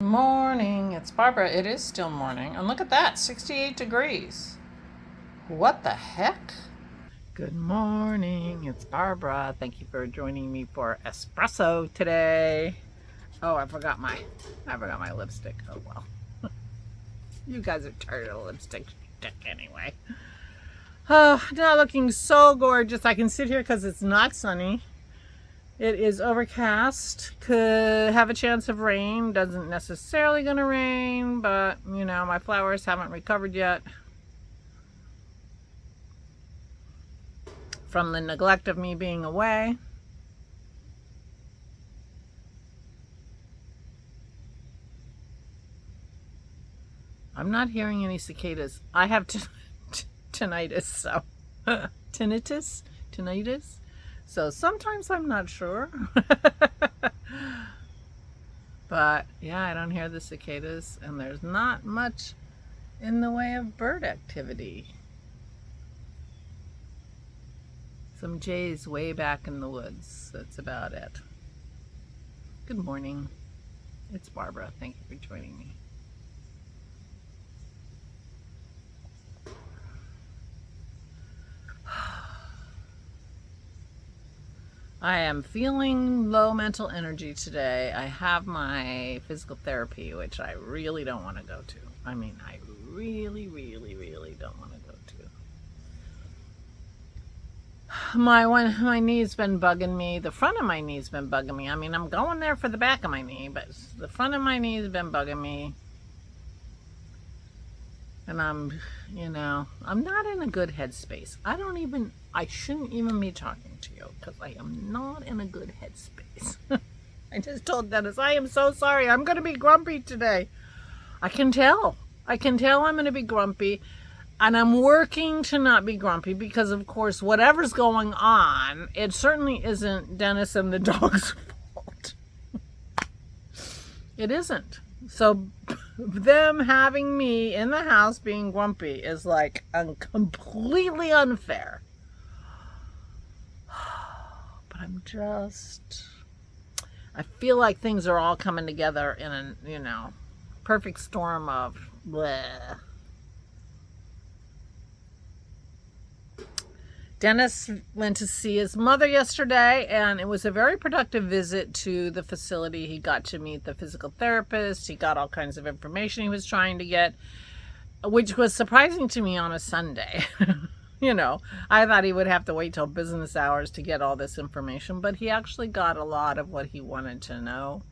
morning. It's Barbara. It is still morning. And look at that, 68 degrees. What the heck? Good morning. It's Barbara. Thank you for joining me for espresso today. Oh, I forgot my lipstick. Oh well. You guys are tired of lipstick anyway. Oh, not looking so gorgeous. I can sit here because it's not sunny. It is overcast, could have a chance of rain, doesn't necessarily gonna rain, but you know, my flowers haven't recovered yet from the neglect of me being away. I'm not hearing any cicadas. I have tinnitus, so tinnitus. So sometimes I'm not sure. But yeah, I don't hear the cicadas, and there's not much in the way of bird activity. Some jays way back in the woods. That's about it. Good morning. It's Barbara. Thank you for joining me. I am feeling low mental energy today. I have my physical therapy, which I really don't want to go to. I mean, I really don't want to go to. My knee's been bugging me. The front of my knee's been bugging me. I mean, I'm going there for the back of my knee, but the front of my knee's been bugging me. And I'm not in a good headspace. I shouldn't even be talking to you because I am not in a good headspace. I just told Dennis, I am so sorry. I'm going to be grumpy today. I can tell I'm going to be grumpy. And I'm working to not be grumpy because, of course, whatever's going on, it certainly isn't Dennis and the dog's fault. It isn't. So them having me in the house being grumpy is like completely unfair. But I feel like things are all coming together in a, perfect storm of bleh. Dennis went to see his mother yesterday, and it was a very productive visit to the facility. He got to meet the physical therapist. He got all kinds of information he was trying to get, which was surprising to me on a Sunday. I thought he would have to wait till business hours to get all this information, but he actually got a lot of what he wanted to know,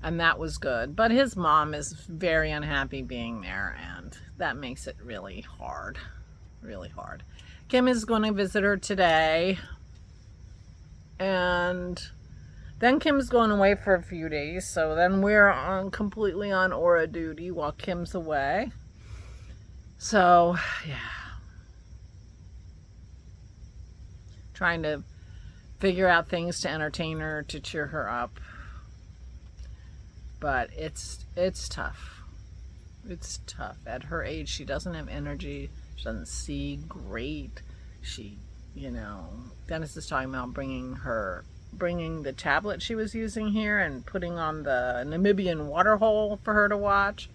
and that was good. But his mom is very unhappy being there, and that makes it really hard. Kim is going to visit her today, and then Kim's going away for a few days, so then we're completely on aura duty while Kim's away. So, yeah. Trying to figure out things to entertain her, to cheer her up. But it's tough. It's tough. At her age, she doesn't have energy. She doesn't see great. Dennis is talking about bringing the tablet she was using here and putting on the Namibian water hole for her to watch.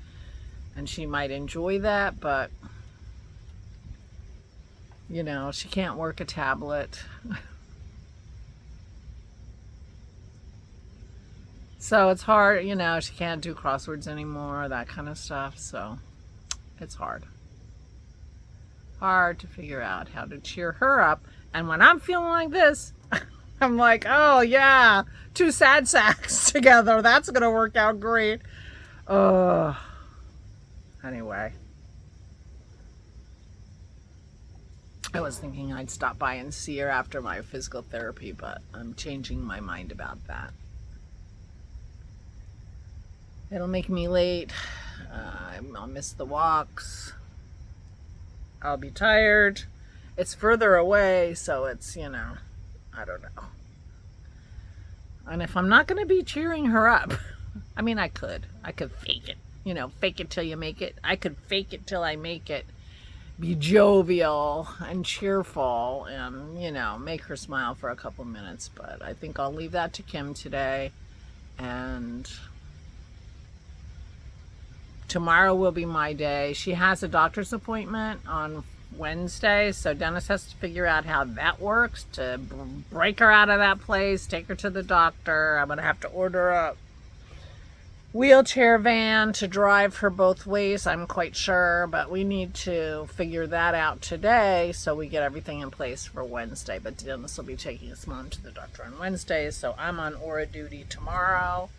And she might enjoy that, but, she can't work a tablet. So it's hard, she can't do crosswords anymore, that kind of stuff. So it's hard to figure out how to cheer her up. And when I'm feeling like this, I'm like, oh yeah, 2 sad sacks together, that's gonna work out great. Anyway, I was thinking I'd stop by and see her after my physical therapy, but I'm changing my mind about that. It'll make me late. I'll miss the walks. I'll be tired. It's further away, so it's, I don't know. And if I'm not going to be cheering her up, I mean, I could fake it. Fake it till you make it. I could fake it till I make it. Be jovial and cheerful and, make her smile for a couple minutes. But I think I'll leave that to Kim today. And tomorrow will be my day. She has a doctor's appointment on Wednesday, so Dennis has to figure out how that works to break her out of that place, take her to the doctor. I'm going to have to order a wheelchair van to drive her both ways, I'm quite sure, but we need to figure that out today so we get everything in place for Wednesday. But Dennis will be taking his mom to the doctor on Wednesday, so I'm on Aura duty tomorrow.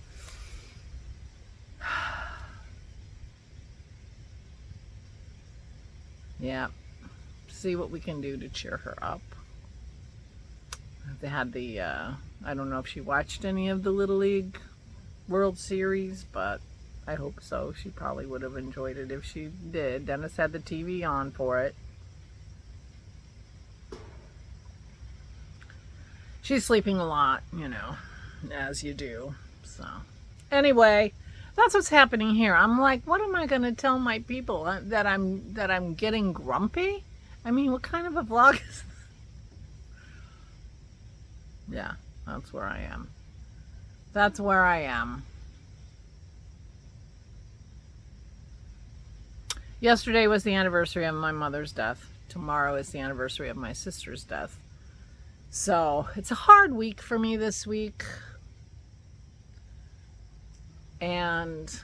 Yeah, see what we can do to cheer her up. They had the, I don't know if she watched any of the Little League World Series, but I hope so. She probably would have enjoyed it if she did. Dennis had the TV on for it. She's sleeping a lot, you know, as you do. So anyway, that's what's happening here. I'm like, what am I going to tell my people? That I'm getting grumpy? I mean, what kind of a vlog is this? Yeah, that's where I am. That's where I am. Yesterday was the anniversary of my mother's death. Tomorrow is the anniversary of my sister's death. So it's a hard week for me this week. And,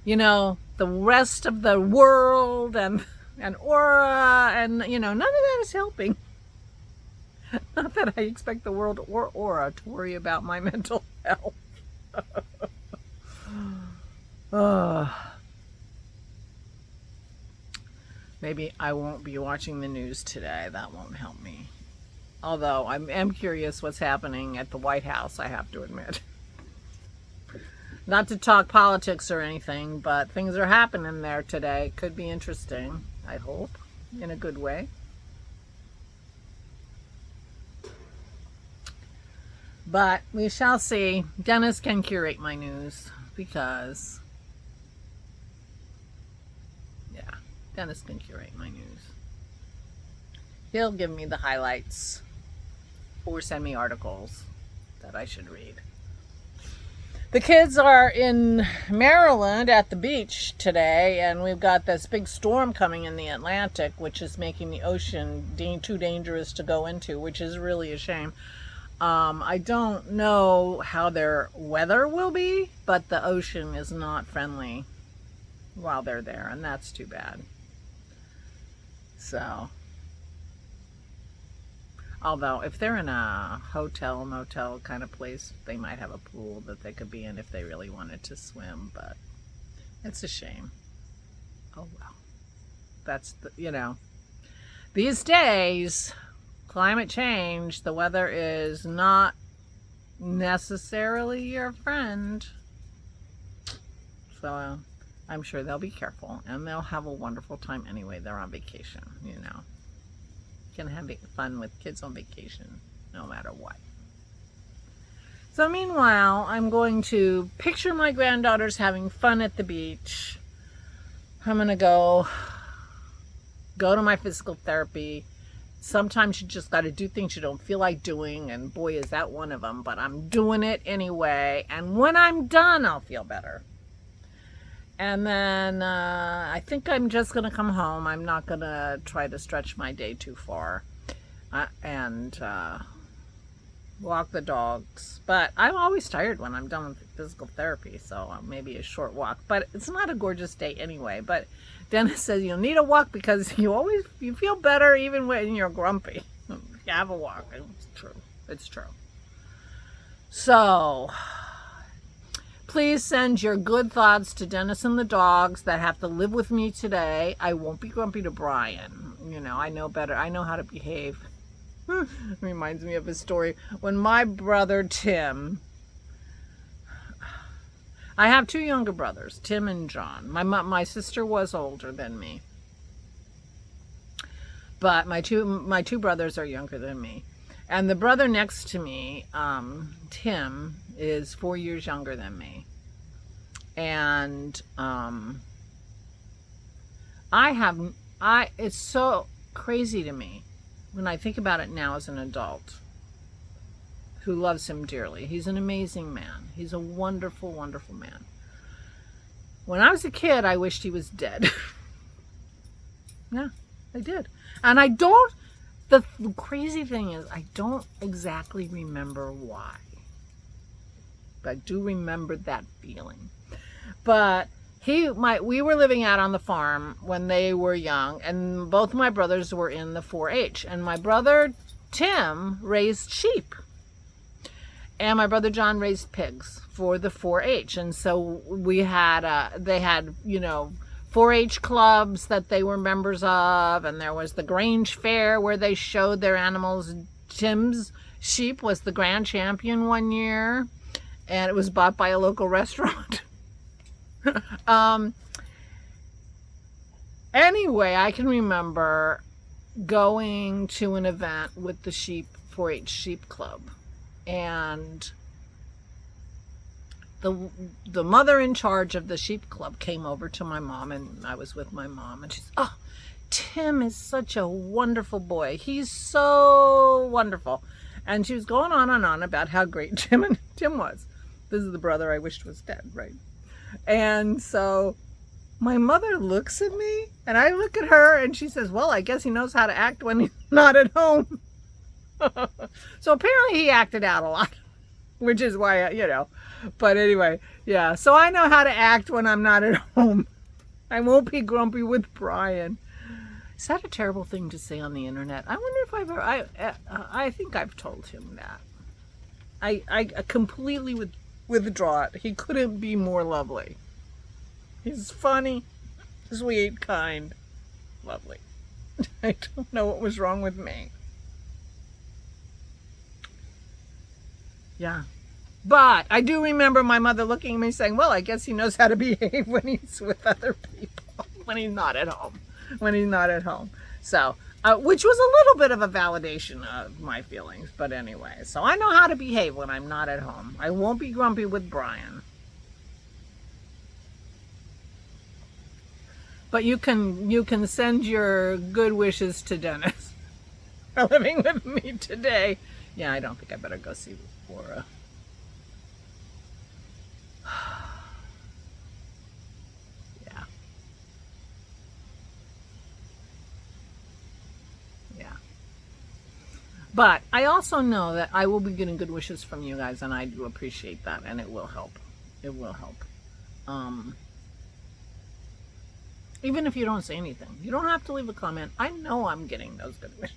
you know, the rest of the world and Aura and, you know, none of that is helping. Not that I expect the world or Aura to worry about my mental health. Maybe I won't be watching the news today. That won't help me. Although I am curious what's happening at the White House, I have to admit. Not to talk politics or anything, but things are happening there today. Could be interesting, I hope, in a good way. But we shall see. Dennis can curate my news because, yeah, Dennis can curate my news. He'll give me the highlights or send me articles that I should read. The kids are in Maryland at the beach today, and we've got this big storm coming in the Atlantic, which is making the ocean too dangerous to go into, which is really a shame. I don't know how their weather will be, but the ocean is not friendly while they're there, and that's too bad. So, although if they're in a hotel, motel kind of place, they might have a pool that they could be in if they really wanted to swim, but it's a shame. Oh well. That's, you know, these days, climate change, the weather is not necessarily your friend. So I'm sure they'll be careful and they'll have a wonderful time anyway. They're on vacation, you know. You can have fun with kids on vacation no matter what. So meanwhile, I'm going to picture my granddaughters having fun at the beach. I'm going to go to my physical therapy. Sometimes you just got to do things you don't feel like doing, and boy, is that one of them. But I'm doing it anyway, and when I'm done, I'll feel better. And then I think I'm just going to come home. I'm not going to try to stretch my day too far and walk the dogs. But I'm always tired when I'm done with physical therapy, so maybe a short walk. But it's not a gorgeous day anyway. But Dennis says you'll need a walk because you feel better even when you're grumpy. You have a walk. It's true. It's true. So please send your good thoughts to Dennis and the dogs that have to live with me today. I won't be grumpy to Brian. You know, I know better. I know how to behave. Reminds me of a story. When my brother Tim, I have two younger brothers, Tim and John. My sister was older than me, but my two brothers are younger than me. And the brother next to me, Tim, is 4 years younger than me. And it's so crazy to me when I think about it now as an adult, who loves him dearly. He's an amazing man. He's a wonderful, wonderful man. When I was a kid, I wished he was dead. Yeah, I did. And I don't, the crazy thing is, I don't exactly remember why. But I do remember that feeling. But we were living out on the farm when they were young, and both my brothers were in the 4-H. And my brother Tim raised sheep, and my brother John raised pigs for the 4-H. And so we had, they had, 4-H clubs that they were members of, and there was the Grange Fair where they showed their animals. Tim's sheep was the grand champion one year, and it was bought by a local restaurant. Anyway, I can remember going to an event with the 4-H sheep club, and the mother in charge of the sheep club came over to my mom, and I was with my mom, and she's, oh, Tim is such a wonderful boy. He's so wonderful. And she was going on and on about how great Tim was. This is the brother I wished was dead, right? And so my mother looks at me, and I look at her, and she says, well, I guess he knows how to act when he's not at home. So apparently he acted out a lot, which is why, but anyway, yeah. So I know how to act when I'm not at home. I won't be grumpy with Brian. Is that a terrible thing to say on the internet? I wonder if I've ever, I think I've told him that. I completely withdraw it. He couldn't be more lovely. He's funny, sweet, kind, lovely. I don't know what was wrong with me. Yeah. But I do remember my mother looking at me saying, well, I guess he knows how to behave when he's with other people, when he's not at home. So, which was a little bit of a validation of my feelings. But anyway, so I know how to behave when I'm not at home. I won't be grumpy with Brian. But you can send your good wishes to Dennis for living with me today. Yeah, I don't think I better go see Laura. Yeah. Yeah. But I also know that I will be getting good wishes from you guys, and I do appreciate that, and it will help. It will help. Even if you don't say anything, you don't have to leave a comment. I know I'm getting those good wishes.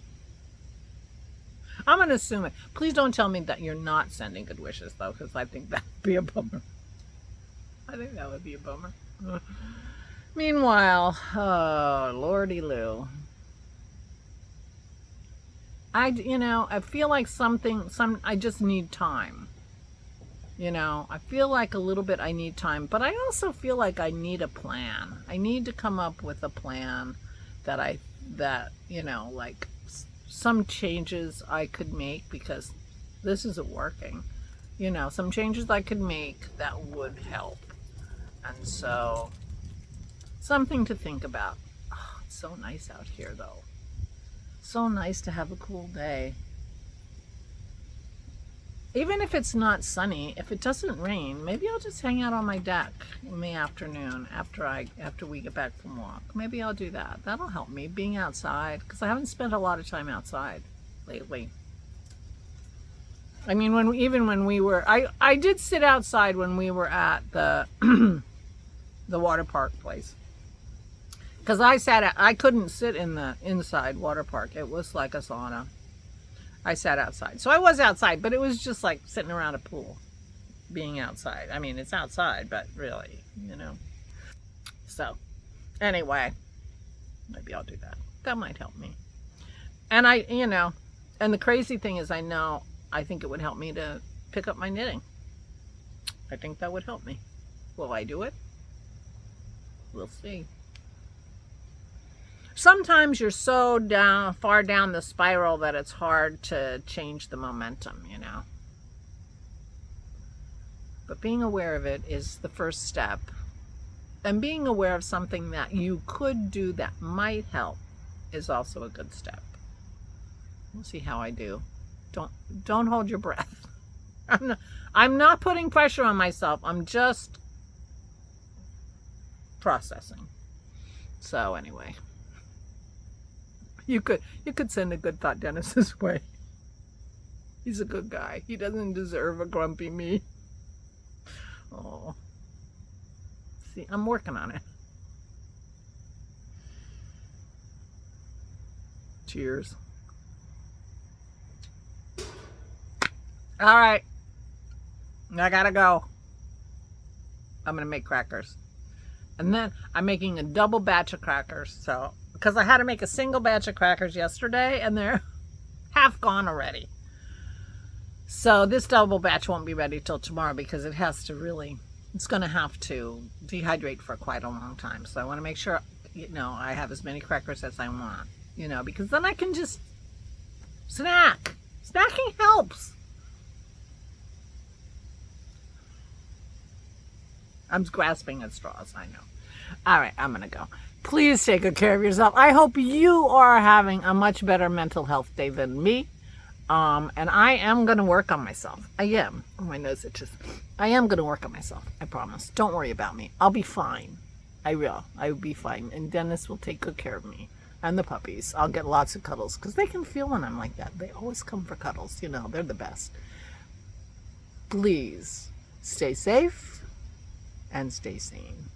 I'm going to assume it. Please don't tell me that you're not sending good wishes, though, because I think that would be a bummer. I think that would be a bummer. Meanwhile, oh, Lordy Lou. I feel like I just need time. I feel like a little bit I need time, but I also feel like I need a plan. I need to come up with a plan that like some changes I could make, because this isn't working. Some changes I could make that would help. And so, something to think about. Oh, it's so nice out here, though. So nice to have a cool day. Even if it's not sunny, if it doesn't rain, maybe I'll just hang out on my deck in the afternoon after we get back from walk. Maybe I'll do that. That'll help me, being outside, because I haven't spent a lot of time outside lately. I mean, when we were, I did sit outside when we were at the the water park place, because I couldn't sit in the inside water park. It was like a sauna. I sat outside. So I was outside, but it was just like sitting around a pool, being outside. I mean, it's outside, but really, So, anyway, maybe I'll do that. That might help me. And and the crazy thing is, I think it would help me to pick up my knitting. I think that would help me. Will I do it? We'll see. Sometimes you're so far down the spiral that it's hard to change the momentum, But being aware of it is the first step. And being aware of something that you could do that might help is also a good step. We'll see how I do. Don't hold your breath. I'm not putting pressure on myself. I'm just processing. So anyway, you could send a good thought Dennis's way. He's a good guy. He doesn't deserve a grumpy me. Oh. See, I'm working on it. Cheers. All right. I gotta go. I'm gonna make crackers. And then I'm making a double batch of crackers. So, because I had to make a single batch of crackers yesterday and they're half gone already. So this double batch won't be ready till tomorrow because it has to really, it's going to have to dehydrate for quite a long time. So I want to make sure, I have as many crackers as I want, because then I can just snack. Snacking helps. I'm grasping at straws, I know. All right, I'm going to go. Please take good care of yourself. I hope you are having a much better mental health day than me. And I am going to work on myself. I am. Oh, my nose itches. I am going to work on myself. I promise. Don't worry about me. I'll be fine. I will. I will be fine. And Dennis will take good care of me. And the puppies. I'll get lots of cuddles. Because they can feel when I'm like that. They always come for cuddles. They're the best. Please stay safe and stay sane.